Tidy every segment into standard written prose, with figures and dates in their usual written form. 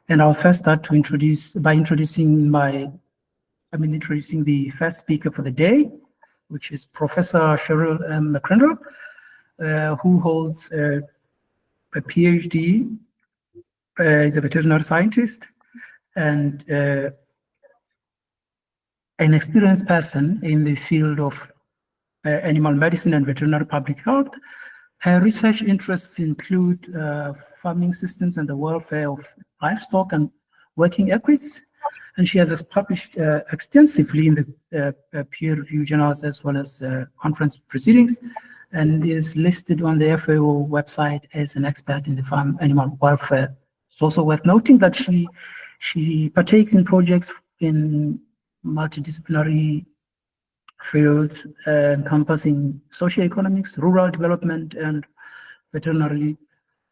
And I'll first start to introducing the first speaker for the day, which is Professor Cheryl M. McCrindle, who holds a PhD, is a veterinary scientist, and an experienced person in the field of animal medicine and veterinary public health. Her research interests include farming systems and the welfare of livestock and working equids. And she has published extensively in the peer-reviewed journals as well as conference proceedings, and is listed on the FAO website as an expert in the farm animal welfare. It's also worth noting that she partakes in projects in multidisciplinary fields encompassing socioeconomics, rural development, and veterinary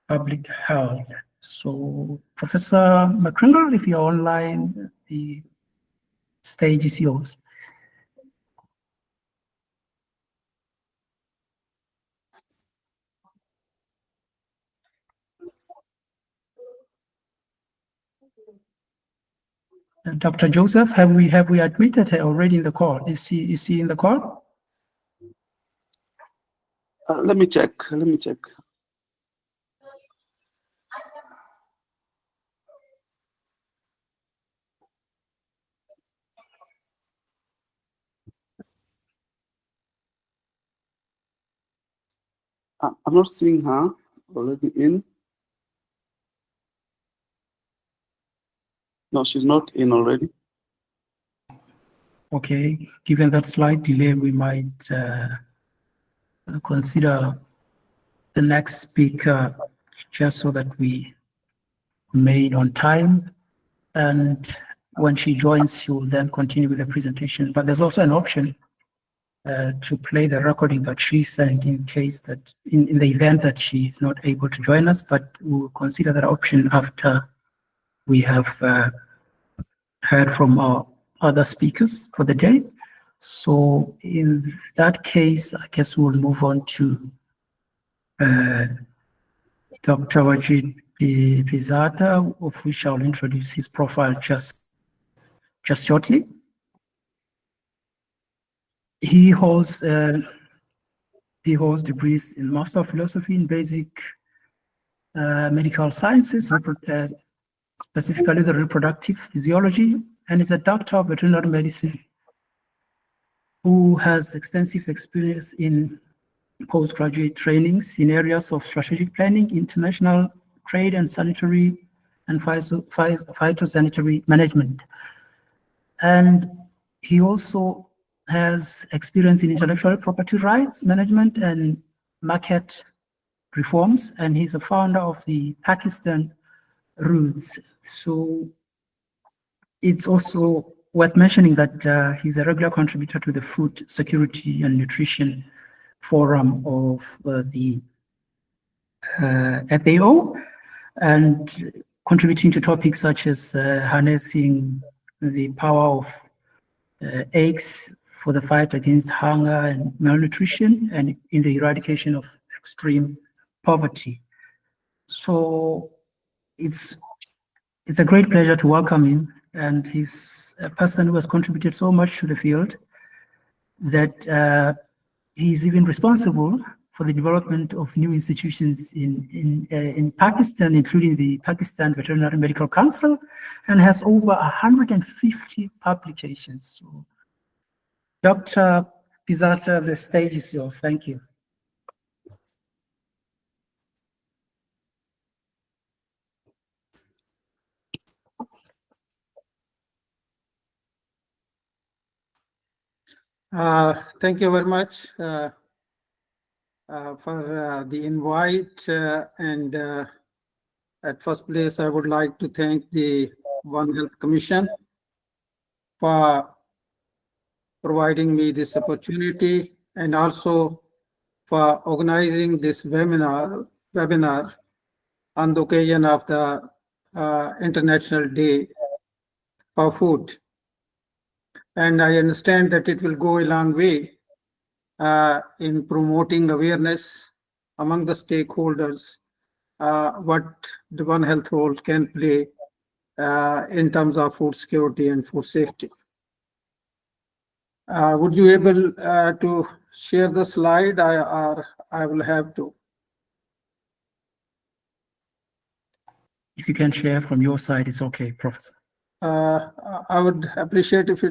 public health. So, Professor McCrindle, if you're online, the stage is yours. Dr. Joseph, have we admitted her already in the call? Is he in the call? Let me check. I'm not seeing her already in. No, she's not in already. Okay, given that slight delay, we might consider the next speaker just so that we made on time. And when she joins, she will then continue with the presentation. But there's also an option to play the recording that she sent in case that, in the event that she is not able to join us, but we'll consider that option after we have heard from our other speakers for the day. So in that case, I guess we'll move on to Dr. Wajid Prizada, of which I'll introduce his profile just shortly. He holds degrees in Master of Philosophy in Basic Medical Sciences, specifically the Reproductive Physiology, and is a Doctor of Veterinary Medicine who has extensive experience in postgraduate trainings in areas of strategic planning, international trade and sanitary and phytosanitary management. And he also has experience in intellectual property rights management and market reforms, and he's a founder of the Pakistan Roots. So it's also worth mentioning that he's a regular contributor to the Food Security and Nutrition Forum of the FAO, and contributing to topics such as harnessing the power of eggs for the fight against hunger and malnutrition and in the eradication of extreme poverty. So it's a great pleasure to welcome him, and he's a person who has contributed so much to the field that he's even responsible for the development of new institutions in Pakistan, including the Pakistan Veterinary Medical Council, and has over 150 publications. So, Dr. Pirzada, the stage is yours. Thank you. Thank you very much for the invite. And at first place, I would like to thank the One Health Commission for providing me this opportunity, and also for organizing this webinar on the occasion of the International Day for Food. And I understand that it will go a long way in promoting awareness among the stakeholders what the One Health role can play in terms of food security and food safety. Would you able to share the slide, or I will have to? If you can share from your side, it's okay, Professor. I would appreciate if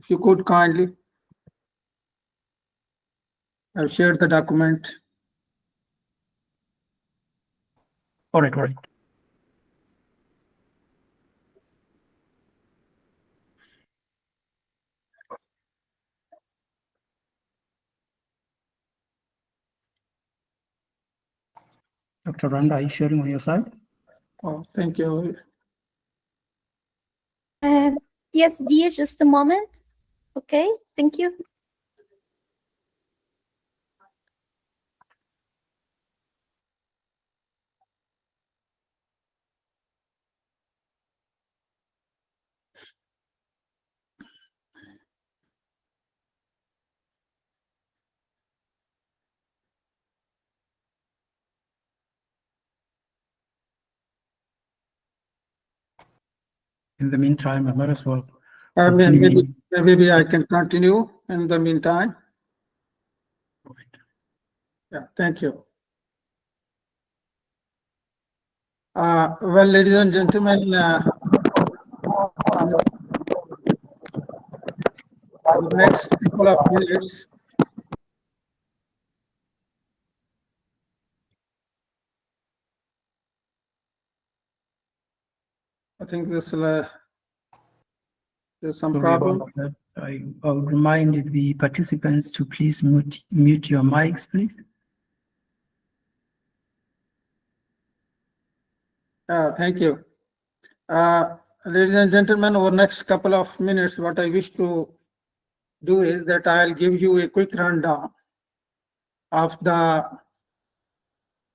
you could kindly. I've shared the document. All right, all right. Dr. Randa, are you sharing on your side? Oh, thank you. Yes, dear, just a moment. Okay, thank you. In the meantime, I might as well Maybe I can continue in the meantime. Yeah, thank you. Well, ladies and gentlemen, next couple of minutes, I think there's some Sorry problem. about that. I would remind the participants to please mute your mics, please. Thank you. Ladies and gentlemen, over next couple of minutes, what I wish to do is that I'll give you a quick rundown of the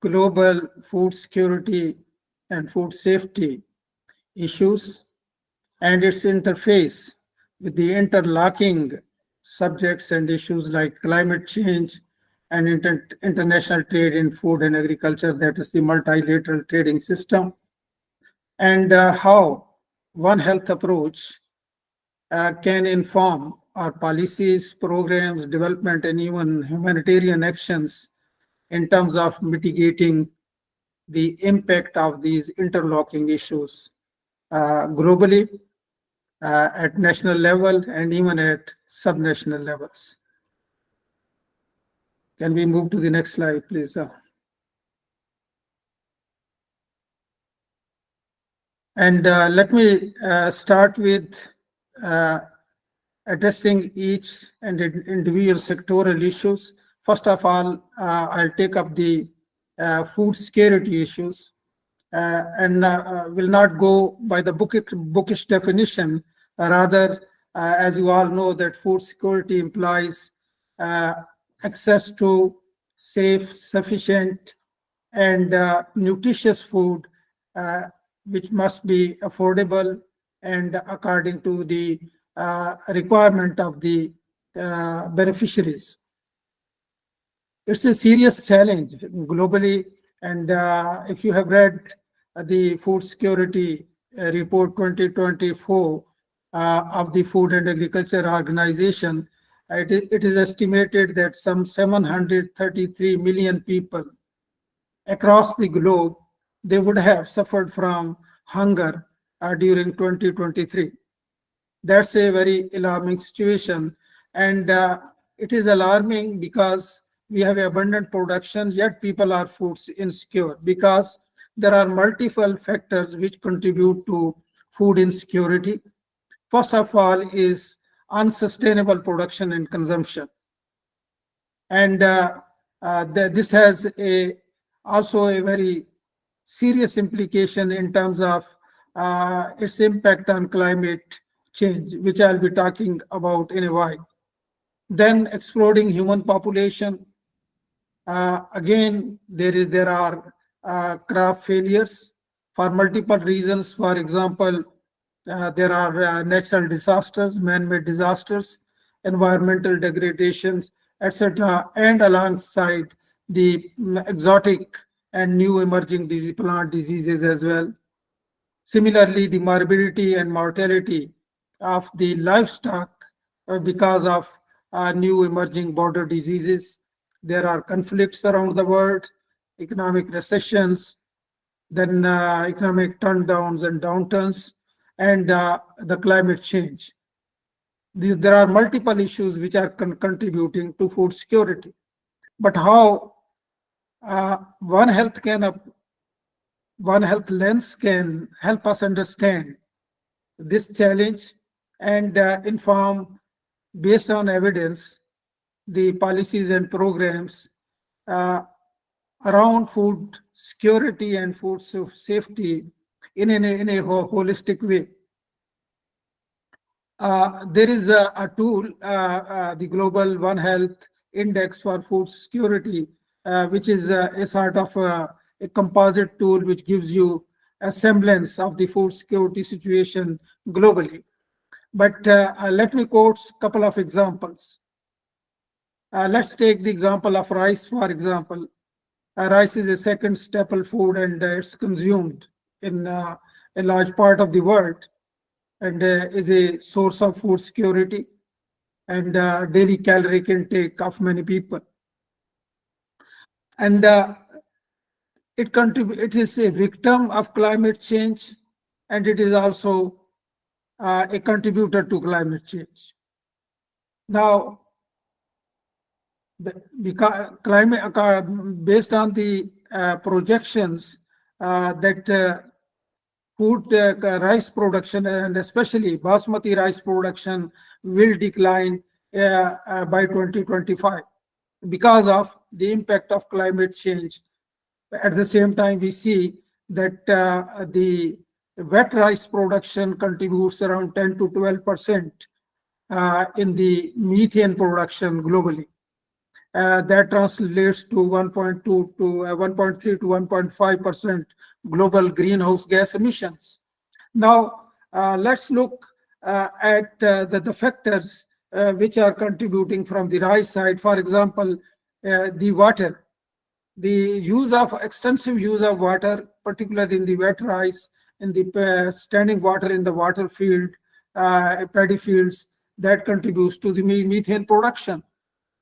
global food security and food safety issues and its interface with the interlocking subjects and issues like climate change and international trade in food and agriculture, that is the multilateral trading system, and how One Health approach can inform our policies, programs, development, and even humanitarian actions in terms of mitigating the impact of these interlocking issues globally, at national level, and even at subnational levels. Can we move to the next slide, please? And let me start with addressing each and individual sectoral issues. First of all, I'll take up the food security issues and will not go by the bookish definition. Rather, as you all know, that food security implies access to safe, sufficient, and nutritious food, which must be affordable and according to the requirement of the beneficiaries. It's a serious challenge globally, and if you have read the Food Security Report 2024 of the Food and Agriculture Organization, it is estimated that some 733 million people across the globe, they would have suffered from hunger during 2023. That's a very alarming situation, and it is alarming because we have abundant production, yet people are food insecure because there are multiple factors which contribute to food insecurity. First of all is unsustainable production and consumption. And this has also a very serious implication in terms of its impact on climate change, which I'll be talking about in a while. Then exploding human population. Again, there are crop failures for multiple reasons. For example, there are natural disasters, man-made disasters, environmental degradations, etc., and alongside the exotic and new emerging plant diseases as well. Similarly, the morbidity and mortality of the livestock because of new emerging border diseases. There are conflicts around the world, economic recessions, then economic turndowns and downturns, and the climate change. There are multiple issues which are contributing to food security. But how One Health One Health lens can help us understand this challenge and inform, based on evidence, the policies and programs uh, around food security and food safety in a holistic way. There is a tool, the Global One Health Index for Food Security, which is a sort of a composite tool which gives you a semblance of the food security situation globally. But let me quote a couple of examples. Let's take the example of rice, for example. Rice is a second staple food, and it's consumed in a large part of the world, and is a source of food security and daily calorie intake of many people. And it is a victim of climate change, and it is also a contributor to climate change. Now, because based on the projections that food rice production, and especially basmati rice production, will decline by 2025 because of the impact of climate change. At the same time, we see that the wet rice production contributes around 10 to 12% in the methane production globally. That translates to 1.2 to 1.3 to 1.5% global greenhouse gas emissions. Now, let's look at the factors which are contributing from the rice side. For example, the water. The extensive use of water, particularly in the wet rice, in the standing water in the water field, paddy fields, that contributes to the methane production.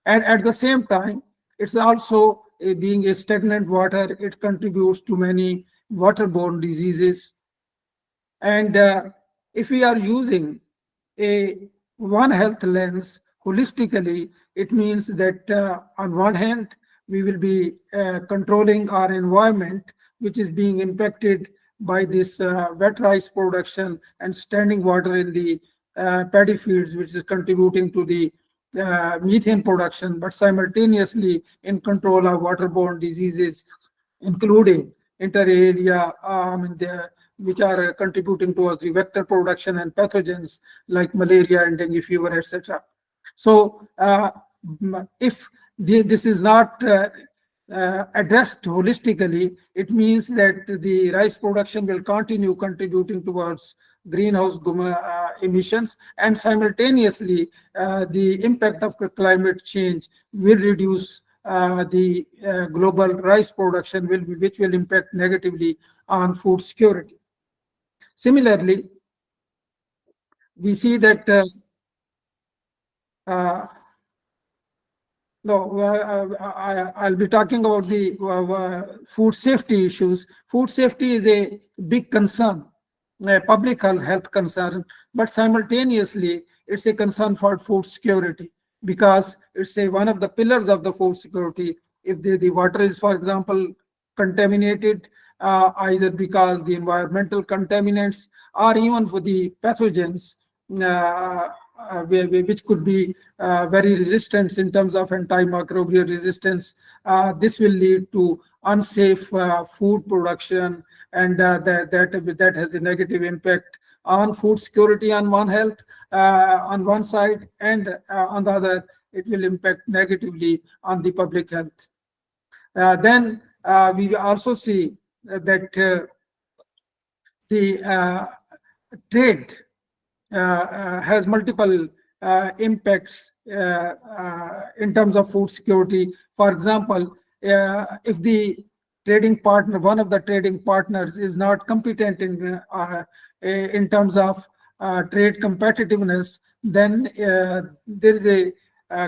And at the same time, it's also being a stagnant water, it contributes to many waterborne diseases. And if we are using a One Health lens holistically, it means that on one hand, we will be controlling our environment, which is being impacted by this wet rice production and standing water in the paddy fields, which is contributing to the methane production, but simultaneously in control of waterborne diseases, including inter-area, which are contributing towards the vector production and pathogens like malaria and dengue fever, etc. So if this is not addressed holistically, it means that the rice production will continue contributing towards greenhouse emissions, and simultaneously the impact of climate change will reduce the global rice production, which will impact negatively on food security. Similarly, we see that I'll be talking about the food safety issues. Food safety is a big concern, a public health concern, but simultaneously it's a concern for food security, because it's one of the pillars of the food security. If the water is, for example, contaminated, either because the environmental contaminants or even for the pathogens, which could be very resistant in terms of antimicrobial resistance, this will lead to unsafe food production, and that has a negative impact on food security on one side, and on the other, it will impact negatively on the public health. Then we also see that the trade has multiple impacts in terms of food security. For example, if the trading partner, one of the trading partners is not competent in terms of trade competitiveness, then there is a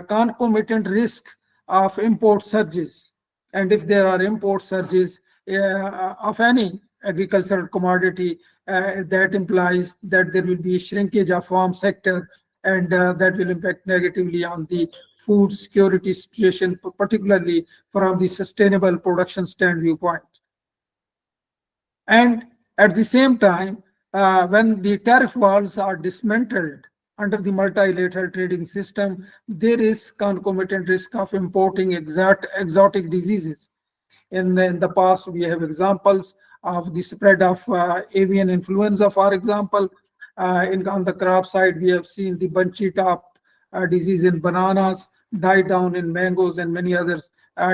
concomitant risk of import surges. And if there are import surges of any agricultural commodity, that implies that there will be shrinkage of farm sector, and that will impact negatively on the food security situation, particularly from the sustainable production stand viewpoint. And at the same time, when the tariff walls are dismantled under the multilateral trading system, there is concomitant risk of importing exotic diseases. In the past, we have examples of the spread of avian influenza, for example. On the crop side, we have seen the bunchy top disease in bananas, die down in mangoes, and many other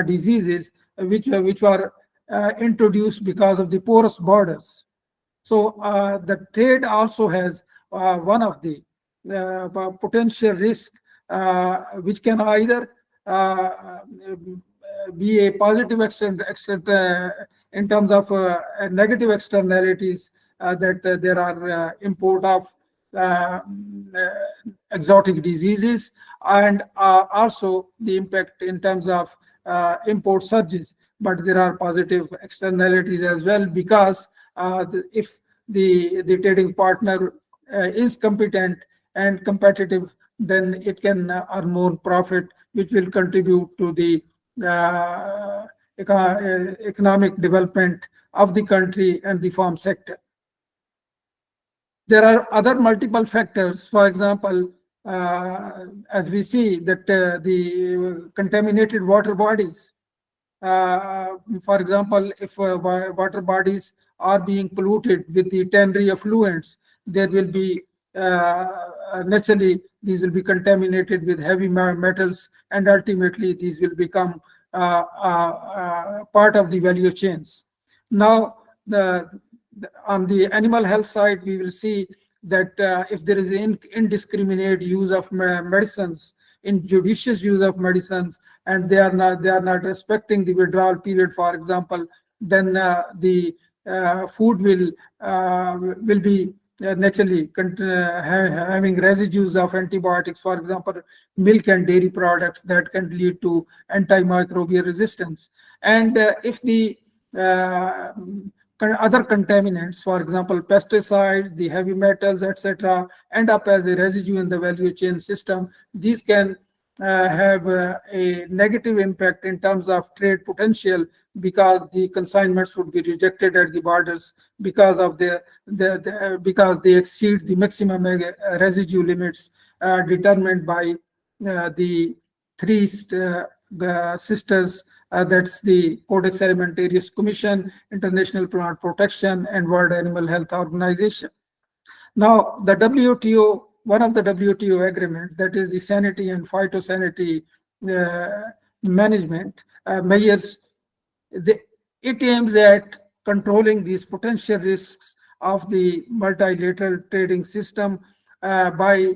diseases which were introduced because of the porous borders. So the trade also has one of the potential risk, which can either be a positive extent in terms of negative externalities, that there are import of exotic diseases, and also the impact in terms of import surges. But there are positive externalities as well, because if the trading partner is competent and competitive, then it can earn more profit, which will contribute to the economic development of the country and the farm sector. There are other multiple factors. For example, as we see that the contaminated water bodies, for example, if water bodies are being polluted with the tannery effluents, there will be naturally these will be contaminated with heavy metals, and ultimately these will become part of the value chains. Now, on the animal health side, we will see that if there is indiscriminate use of medicines, injudicious use of medicines, and they are not respecting the withdrawal period, for example, then the food will be naturally having residues of antibiotics, for example, milk and dairy products, that can lead to antimicrobial resistance. And if the other contaminants, for example, pesticides, the heavy metals, etc., end up as a residue in the value chain system, these can have a negative impact in terms of trade potential, because the consignments would be rejected at the borders because of because they exceed the maximum residue limits determined by the three sisters, that's the Codex Alimentarius Commission, International Plant Protection, and World Animal Health Organization. Now, the WTO, one of the WTO agreements, that is the sanitary and phytosanitary management measures, it aims at controlling these potential risks of the multilateral trading system by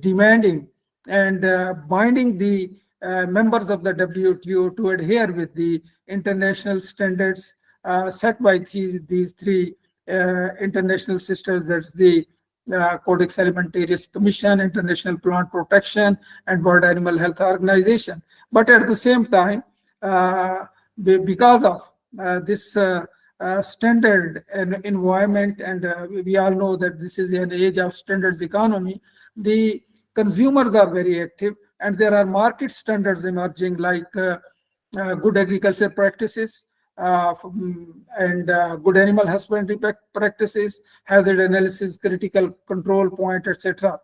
demanding and binding the members of the WTO to adhere with the international standards set by these three international sisters, that's the Codex Alimentarius Commission, International Plant Protection, and World Animal Health Organization. But at the same time, because of this standard environment, and we all know that this is an age of standards economy, the consumers are very active, and there are market standards emerging, like good agriculture practices and good animal husbandry practices, hazard analysis, critical control point, etc.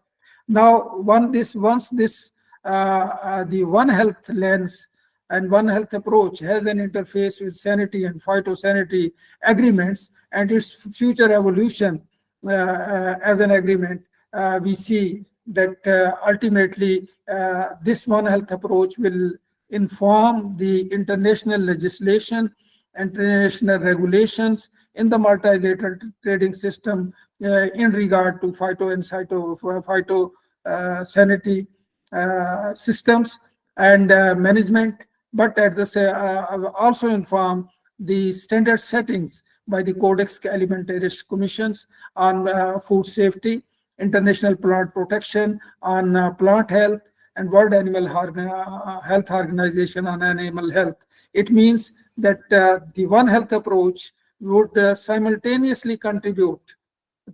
Now, once this the One Health lens and One Health approach has an interface with sanitary and phytosanitary agreements and its future evolution as an agreement, we see that ultimately this One Health approach will inform the international legislation, international regulations in the multilateral trading system in regard to phyto and phytosanitary systems and management. but at the also inform the standard settings by the Codex Alimentaris Commissions on food safety, International Plant Protection on plant health, and World Animal Health Organization on animal health. It means that the One Health approach would simultaneously contribute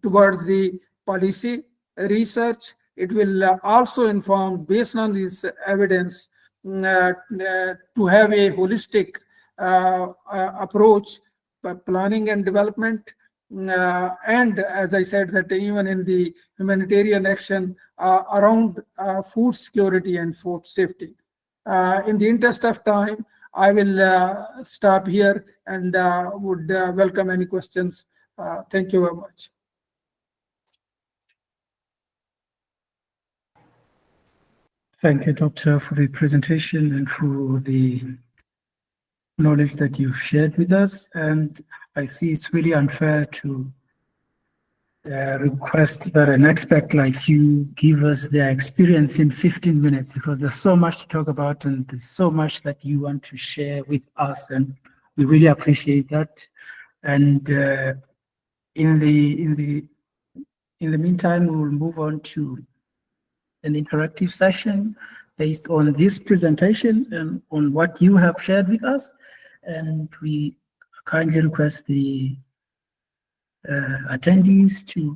towards the policy research. It will also inform, based on this evidence, to have a holistic approach, planning and development, and as I said, that even in the humanitarian action around food security and food safety. In the interest of time, I will stop here and would welcome any questions. Thank you very much. Thank you, Doctor, for the presentation and for the knowledge that you've shared with us. And I see it's really unfair to request that an expert like you give us their experience in 15 minutes, because there's so much to talk about and there's so much that you want to share with us, and we really appreciate that. And in the meantime, we will move on to an interactive session based on this presentation and on what you have shared with us. And we kindly request the attendees to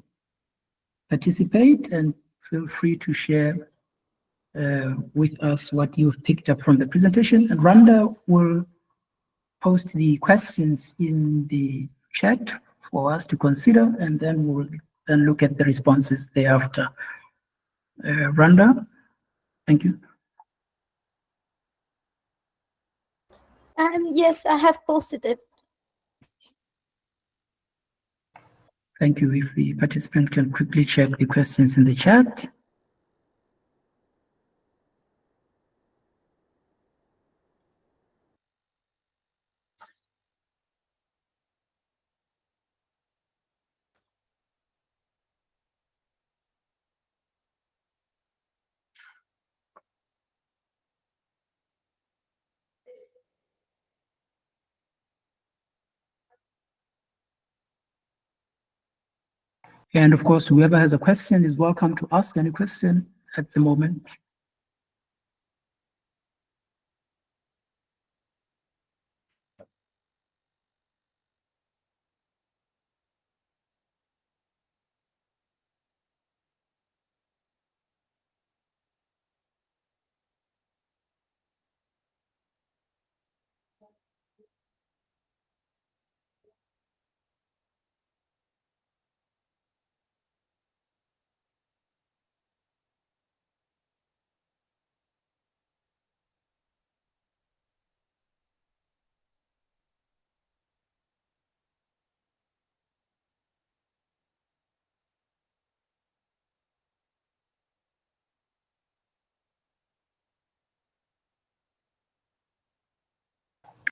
participate and feel free to share with us what you've picked up from the presentation. And Randa will post the questions in the chat for us to consider, and then we'll then look at the responses thereafter. Randa, thank you. Yes, I have posted it. Thank you. If the participant can quickly check the questions in the chat. And of course, whoever has a question is welcome to ask any question at the moment.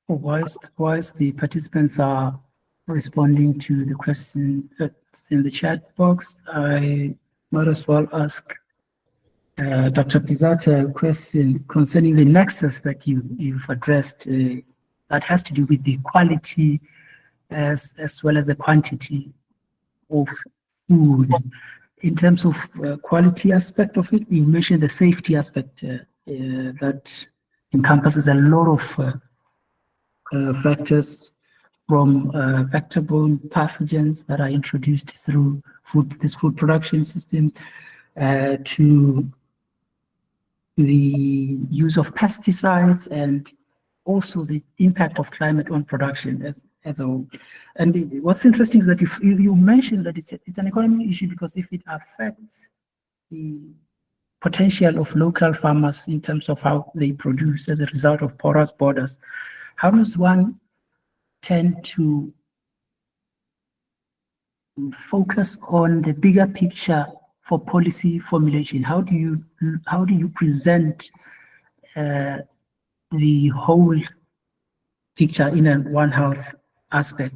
Whilst the participants are responding to the question that's in the chat box, I might as well ask Dr. Pirzada a question concerning the nexus that you've addressed that has to do with the quality as well as the quantity of food. In terms of quality aspect of it, you mentioned the safety aspect that encompasses a lot of factors, from vector-borne pathogens that are introduced through this food production system to the use of pesticides, and also the impact of climate on production as a whole. And what's interesting is that you mentioned that it's an economic issue, because if it affects the potential of local farmers in terms of how they produce as a result of porous borders, how does one tend to focus on the bigger picture for policy formulation? How do you present the whole picture in a One Health aspect?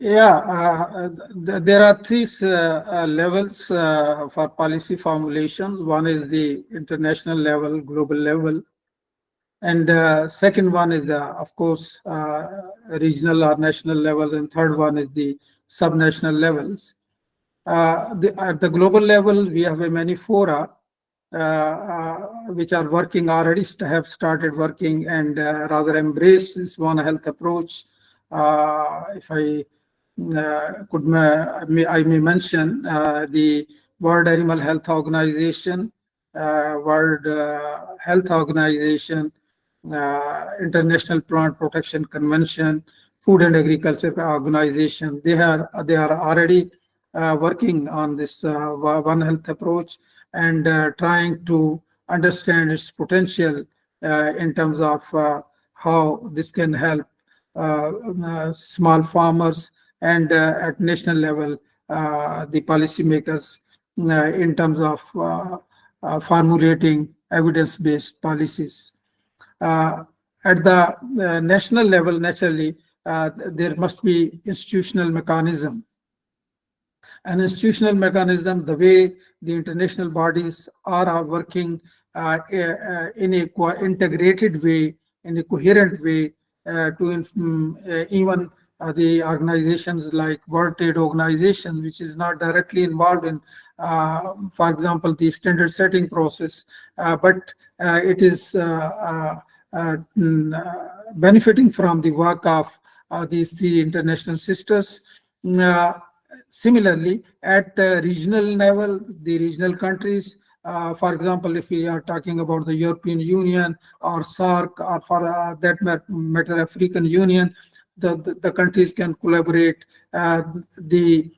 There are three levels for policy formulations. One is the international level, global level, and second one is of course regional or national level, and third one is the subnational levels. At the global level, we have many fora which are working already, have started working and rather embraced this One Health approach. If I I may mention the World Animal Health Organization, World Health Organization, International Plant Protection Convention, Food and Agriculture Organization. They are already working on this One Health approach and trying to understand its potential in terms of how this can help small farmers and at national level the policymakers in terms of formulating evidence-based policies. At the national level, naturally, there must be institutional mechanism. An institutional mechanism, the way the international bodies are working in a integrated way, in a coherent way, to even the organizations like World Trade Organization, which is not directly involved in, for example, the standard setting process, but it is benefiting from the work of these three international sisters. Similarly, at regional level, the regional countries, for example, if we are talking about the European Union or SAARC, or for that matter, African Union, the countries can collaborate. The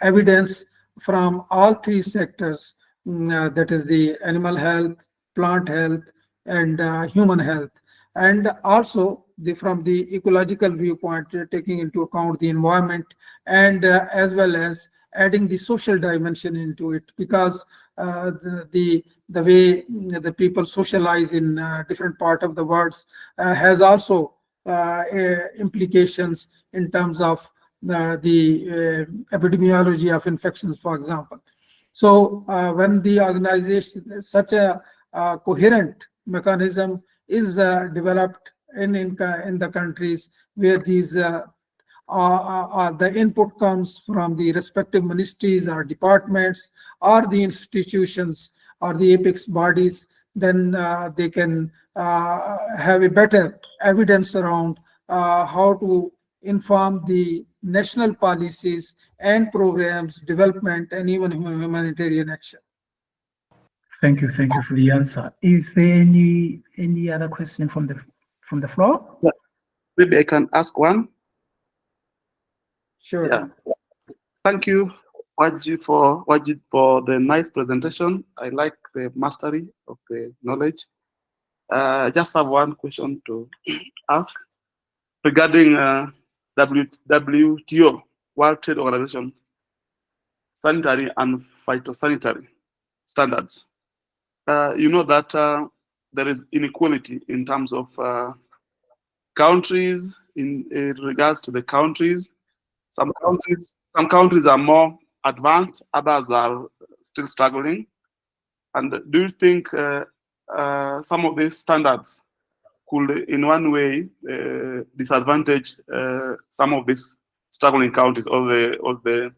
evidence from all three sectors, that is the animal health, plant health, and human health, and also from the ecological viewpoint, taking into account the environment, and as well as adding the social dimension into it, because the way the people socialize in different part of the world has also implications in terms of the epidemiology of infections, for example. So when the organization, such a coherent mechanism is developed in the countries where these the input comes from the respective ministries or departments or the institutions or the apex bodies, then they can have a better evidence around how to inform the national policies and programs, development, and even humanitarian action. Thank you for the answer. Is there any other question from the floor? Yeah. Maybe I can ask one. Sure. Yeah. Thank you, Wajid, for the nice presentation. I like the mastery of the knowledge. I just have one question to ask regarding WTO, World Trade Organization, sanitary and phytosanitary standards. You know that there is inequality in terms of countries, in regards to the countries. Some countries are more advanced, others are still struggling. And do you think some of these standards could, in one way, disadvantage some of these struggling countries or the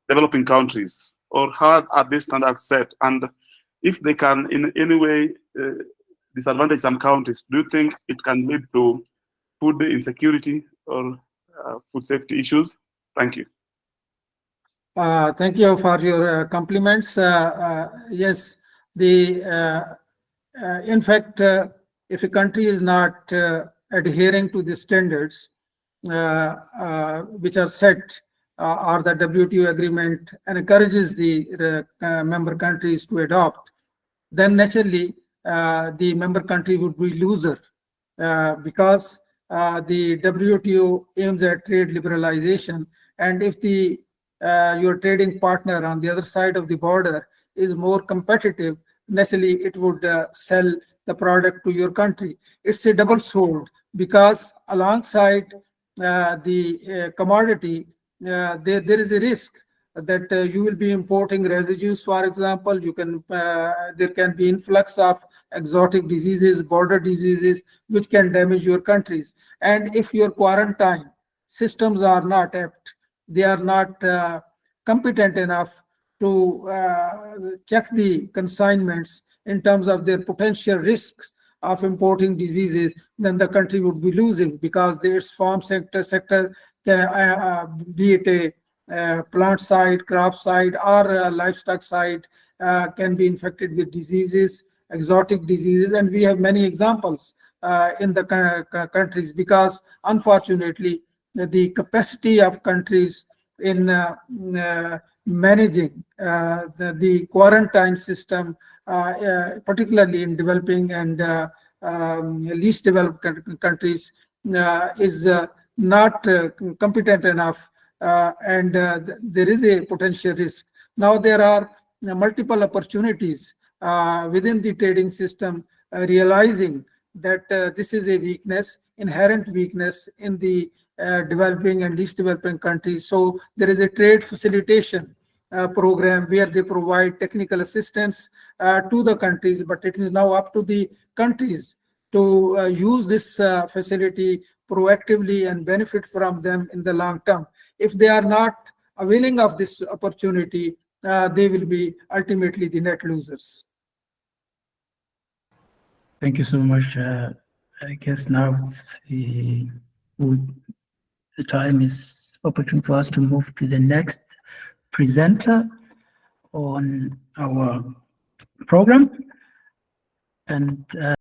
developing countries? Or how are these standards set? And if they can, in any way, disadvantage some countries, do you think it can lead to food insecurity or food safety issues? Thank you. Thank you for your compliments. Yes, in fact, if a country is not adhering to the standards which are set, or the WTO agreement encourages the member countries to adopt, then naturally the member country would be loser, because the WTO aims at trade liberalization, and if your trading partner on the other side of the border is more competitive, naturally it would sell the product to your country. It's a double sword, because alongside the commodity, there is a risk that you will be importing residues. For example, there can be influx of exotic diseases, border diseases, which can damage your countries. And if your quarantine systems are not apt, they are not competent enough to check the consignments in terms of their potential risks of importing diseases, then the country would be losing, because its farm sector, be it a plant side, crop side, or livestock side, can be infected with diseases, exotic diseases, and we have many examples in the countries, because unfortunately the capacity of countries in managing the quarantine system, particularly in developing and least developed countries, is not competent enough, and there is a potential risk. Now there are multiple opportunities within the trading system, realizing that this is a weakness, inherent weakness in the developing and least developing countries. So there is a trade facilitation program where they provide technical assistance to the countries, but it is now up to the countries to use this facility proactively and benefit from them in the long term. If they are not availing of this opportunity, they will be ultimately the net losers. Thank you so much. I guess now the time is opportune for us to move to the next presenter on our program. And